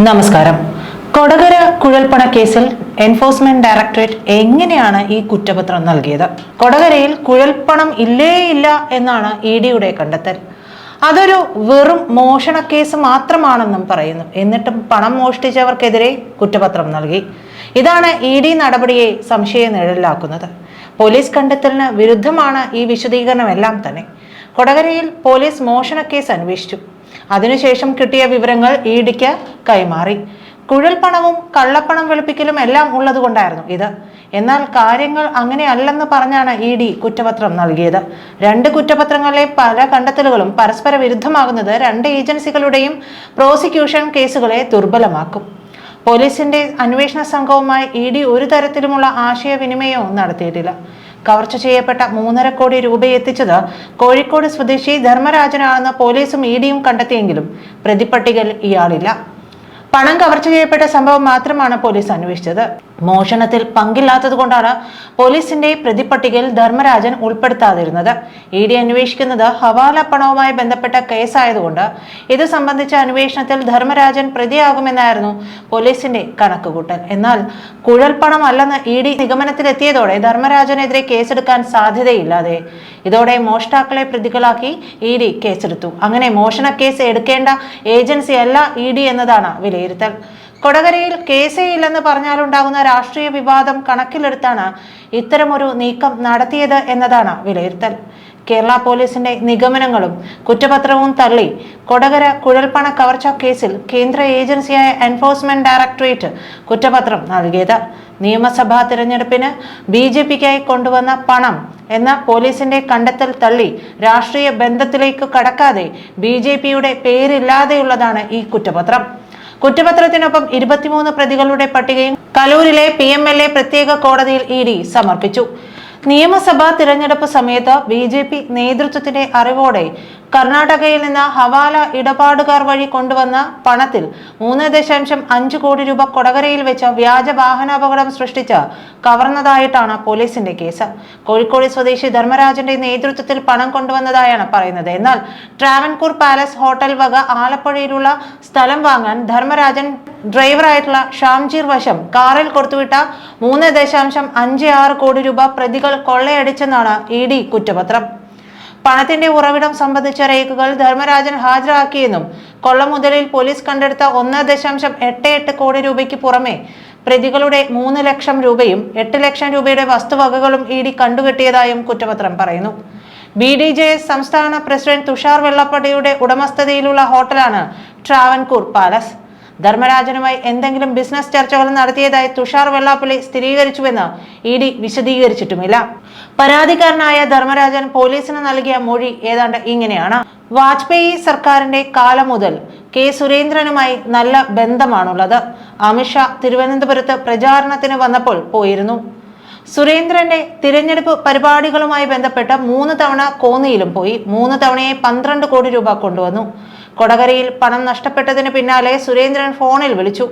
നമസ്കാരം. കൊടകര കുഴൽപ്പണ കേസിൽ enforcement directorate എങ്ങനെയാണ് ഈ കുറ്റപത്രം നൽകിയത്? കൊടകരയിൽ കുഴൽപ്പണം ഇല്ല എന്നാണ് ഇഡിയുടെ കണ്ടെത്തൽ. അതൊരു വെറും മോഷണ കേസ് മാത്രമാണെന്നും പറയുന്നു. എന്നിട്ടും പണം മോഷ്ടിച്ചവർക്കെതിരെ കുറ്റപത്രം നൽകി. ഇതാണ് ഇഡി നടപടിയെ സംശയ നിഴലിലാക്കുന്നത്. പോലീസ് കണ്ടെത്തലിന് വിരുദ്ധമാണ് ഈ വിശദീകരണമെല്ലാം തന്നെ. കൊടകരയിൽ പോലീസ് മോഷണ കേസ് അന്വേഷിച്ചു. അതിനുശേഷം കിട്ടിയ വിവരങ്ങൾ ഇഡിക്ക് കൈമാറി. കുഴൽപ്പണവും കള്ളപ്പണം വെളുപ്പിക്കലും എല്ലാം ഉള്ളതുകൊണ്ടായിരുന്നു ഇത്. എന്നാൽ കാര്യങ്ങൾ അങ്ങനെയല്ലെന്ന് പറഞ്ഞാണ് ഇഡി കുറ്റപത്രം നൽകിയത്. രണ്ട് കുറ്റപത്രങ്ങളിലെ പല കണ്ടെത്തലുകളും പരസ്പര വിരുദ്ധമാകുന്നത് രണ്ട് ഏജൻസികളുടെയും പ്രോസിക്യൂഷൻ കേസുകളെ ദുർബലമാക്കും. പോലീസിന്റെ അന്വേഷണ സംഘവുമായി ഇഡി ഒരു തരത്തിലുമുള്ള ആശയവിനിമയവും നടത്തിയിട്ടില്ല. കവർച്ച ചെയ്യപ്പെട്ട 3.5 കോടി രൂപ എത്തിച്ചത് കോഴിക്കോട് സ്വദേശി ധർമ്മരാജനാണെന്ന് പോലീസും ഇഡിയും കണ്ടെത്തിയെങ്കിലും പ്രതിപ്പട്ടികയിൽ ഇയാളില്ല. പണം കവർച്ച ചെയ്യപ്പെട്ട സംഭവം മാത്രമാണ് പോലീസ് അന്വേഷിച്ചത്. മോഷണത്തിൽ പങ്കില്ലാത്തത് കൊണ്ടാണ് പോലീസിന്റെ പ്രതിപ്പട്ടികയിൽ ധർമ്മരാജൻ ഉൾപ്പെടുത്താതിരുന്നത്. ഇഡി അന്വേഷിക്കുന്നത് ഹവാല പണവുമായി ബന്ധപ്പെട്ട കേസായതുകൊണ്ട് ഇത് സംബന്ധിച്ച അന്വേഷണത്തിൽ ധർമ്മരാജൻ പ്രതിയാകുമെന്നായിരുന്നു പോലീസിന്റെ കണക്കുകൂട്ടൽ. എന്നാൽ കുഴൽപ്പണം അല്ലെന്ന് ഇഡി നിഗമനത്തിലെത്തിയതോടെ ധർമ്മരാജനെതിരെ കേസെടുക്കാൻ സാധ്യതയില്ലാതെ ഇതോടെ മോഷ്ടാക്കളെ പ്രതികളാക്കി ഇഡി കേസെടുത്തു. അങ്ങനെ മോഷണ കേസ് എടുക്കേണ്ട ഏജൻസിയല്ല ഇഡി എന്നതാണ് വിലയിരുത്തൽ. കൊടകരയിൽ കേസേ ഇല്ലെന്ന് പറഞ്ഞാലുണ്ടാകുന്ന രാഷ്ട്രീയ വിവാദം കണക്കിലെടുത്താണ് ഇത്തരമൊരു നീക്കം നടത്തിയത് എന്നതാണ് വിലയിരുത്തൽ. കേരള പോലീസിന്റെ നിഗമനങ്ങളും കുറ്റപത്രവും തള്ളി കൊടകര കുഴൽപ്പണ കവർച്ച കേസിൽ കേന്ദ്ര ഏജൻസിയായ എൻഫോഴ്സ്മെന്റ് ഡയറക്ടറേറ്റ് കുറ്റപത്രം നൽകിയത്. നിയമസഭാ തിരഞ്ഞെടുപ്പിന് BJPക്കായി കൊണ്ടുവന്ന പണം എന്ന പോലീസിന്റെ കണ്ടെത്തൽ തള്ളി രാഷ്ട്രീയ ബന്ധത്തിലേക്ക് കടക്കാതെ BJPയുടെ പേരില്ലാതെയുള്ളതാണ് ഈ കുറ്റപത്രം. കുറ്റപത്രത്തിനൊപ്പം 23 പ്രതികളുടെ പട്ടികയും കലൂരിലെ PMLA പ്രത്യേക കോടതിയിൽ ഇഡി സമർപ്പിച്ചു. നിയമസഭാ തിരഞ്ഞെടുപ്പ് സമയത്ത് BJP നേതൃത്വത്തിന്റെ അറിവോടെ കർണാടകയിൽ നിന്ന് ഹവാല ഇടപാടുകാർ വഴി കൊണ്ടുവന്ന പണത്തിൽ 3.5 കോടി രൂപ കൊടകരയിൽ വെച്ച് വ്യാജ വാഹനാപകടം സൃഷ്ടിച്ച് കവർന്നതായിട്ടാണ് പോലീസിന്റെ കേസ്. കോഴിക്കോട് സ്വദേശി ധർമ്മരാജന്റെ നേതൃത്വത്തിൽ പണം കൊണ്ടുവന്നതായാണ് പറയുന്നത്. എന്നാൽ ട്രാവൻകൂർ പാലസ് ഹോട്ടൽ വക ആലപ്പുഴയിലുള്ള സ്ഥലം വാങ്ങാൻ ധർമ്മരാജൻ ഡ്രൈവറായിട്ടുള്ള ഷാംജീർ വശം കാറിൽ കൊടുത്തുവിട്ട 3.56 കോടി രൂപ പ്രതികൾ കൊള്ളയടിച്ചെന്നാണ് ഇഡി കുറ്റപത്രം. പണത്തിന്റെ ഉറവിടം സംബന്ധിച്ച രേഖകൾ ധർമ്മരാജൻ ഹാജരാക്കിയെന്നും കൊള്ളമുതലിൽ പോലീസ് കണ്ടെടുത്ത 1.88 കോടി രൂപയ്ക്ക് പുറമെ പ്രതികളുടെ 3 ലക്ഷം രൂപയും 8 ലക്ഷം രൂപയുടെ വസ്തുവകകളും ഇഡി കണ്ടുകെട്ടിയതായും കുറ്റപത്രം പറയുന്നു. BDJS സംസ്ഥാന പ്രസിഡന്റ് തുഷാർ വെള്ളാപ്പള്ളിയുടെ ഉടമസ്ഥതയിലുള്ള ഹോട്ടലാണ് ട്രാവൻകൂർ പാലസ്. ധർമ്മരാജനുമായി എന്തെങ്കിലും ബിസിനസ് ചർച്ചകൾ നടത്തിയതായി തുഷാർ വെള്ളാപ്പള്ളി സ്ഥിരീകരിച്ചുവെന്ന് ഇഡി വിശദീകരിച്ചിട്ടുമില്ല. പരാതിക്കാരനായ ധർമ്മരാജൻ പോലീസിന് നൽകിയ മൊഴി ഏതാണ്ട് ഇങ്ങനെയാണ്. വാജ്പേയി സർക്കാരിന്റെ കാലം മുതൽ കെ സുരേന്ദ്രനുമായി നല്ല ബന്ധമാണുള്ളത്. അമിത്ഷാ തിരുവനന്തപുരത്ത് പ്രചാരണത്തിന് വന്നപ്പോൾ പോയിരുന്നു. സുരേന്ദ്രന്റെ തിരഞ്ഞെടുപ്പ് പരിപാടികളുമായി ബന്ധപ്പെട്ട് 3 തവണ കോന്നിയിലും പോയി. 3 തവണയെ 12 കോടി രൂപ കൊണ്ടുവന്നു. കൊടകരയിൽ പണം നഷ്ടപ്പെട്ടതിന് പിന്നാലെ സുരേന്ദ്രൻ ഫോണിൽ വിളിച്ചു.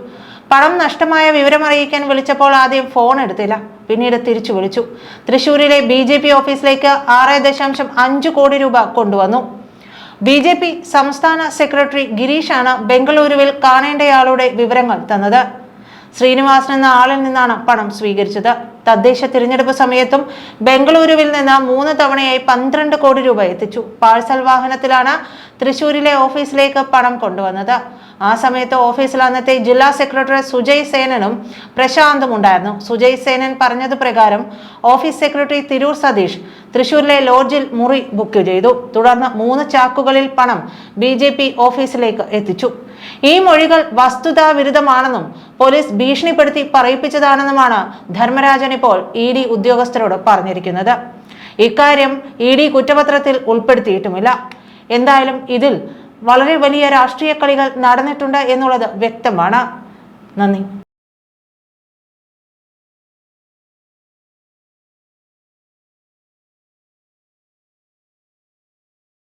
പണം നഷ്ടമായ വിവരം അറിയിക്കാൻ വിളിച്ചപ്പോൾ ആദ്യം ഫോൺ എടുത്തില്ല, പിന്നീട് തിരിച്ചു വിളിച്ചു. തൃശൂരിലെ BJP ഓഫീസിലേക്ക് 6.5 കോടി രൂപ കൊണ്ടുവന്നു. BJP സംസ്ഥാന സെക്രട്ടറി ഗിരീഷാണ് ബംഗളൂരുവിൽ കാണേണ്ടയാളുടെ വിവരങ്ങൾ തന്നത്. ശ്രീനിവാസൻ എന്ന ആളിൽ നിന്നാണ് പണം സ്വീകരിച്ചത്. തദ്ദേശ തിരഞ്ഞെടുപ്പ് സമയത്തും ബംഗളൂരുവിൽ നിന്ന് 3 തവണയായി 12 കോടി രൂപ എത്തിച്ചു. പാഴ്സൽ വാഹനത്തിലാണ് തൃശൂരിലെ ഓഫീസിലേക്ക് പണം കൊണ്ടുവന്നത്. ആ സമയത്ത് ഓഫീസിൽ അന്നത്തെ ജില്ലാ സെക്രട്ടറി സുജയ് സേനനും പ്രശാന്തും ഉണ്ടായിരുന്നു. സുജയ് സേനൻ പറഞ്ഞത് പ്രകാരം ഓഫീസ് സെക്രട്ടറി തിരൂർ സതീഷ് തൃശൂരിലെ ലോഡ്ജിൽ മുറി ബുക്ക് ചെയ്തു. തുടർന്ന് 3 ചാക്കുകളിൽ പണം BJP ഓഫീസിലേക്ക് എത്തിച്ചു. ഈ മൊഴികൾ വസ്തുതാവിരുദ്ധമാണെന്നും പോലീസ് ഭീഷണിപ്പെടുത്തി പറയിപ്പിച്ചതാണെന്നുമാണ് ധർമ്മരാജൻ ഇപ്പോൾ ഇഡി ഉദ്യോഗസ്ഥരോട് പറഞ്ഞിരിക്കുന്നത്. ഇക്കാര്യം ഇഡി കുറ്റപത്രത്തിൽ ഉൾപ്പെടുത്തിയിട്ടുമില്ല. എന്തായാലും ഇതിൽ വളരെ വലിയ രാഷ്ട്രീയ കളികൾ നടന്നിട്ടുണ്ട് എന്നുള്ളത് വ്യക്തമാണ്. നന്ദി.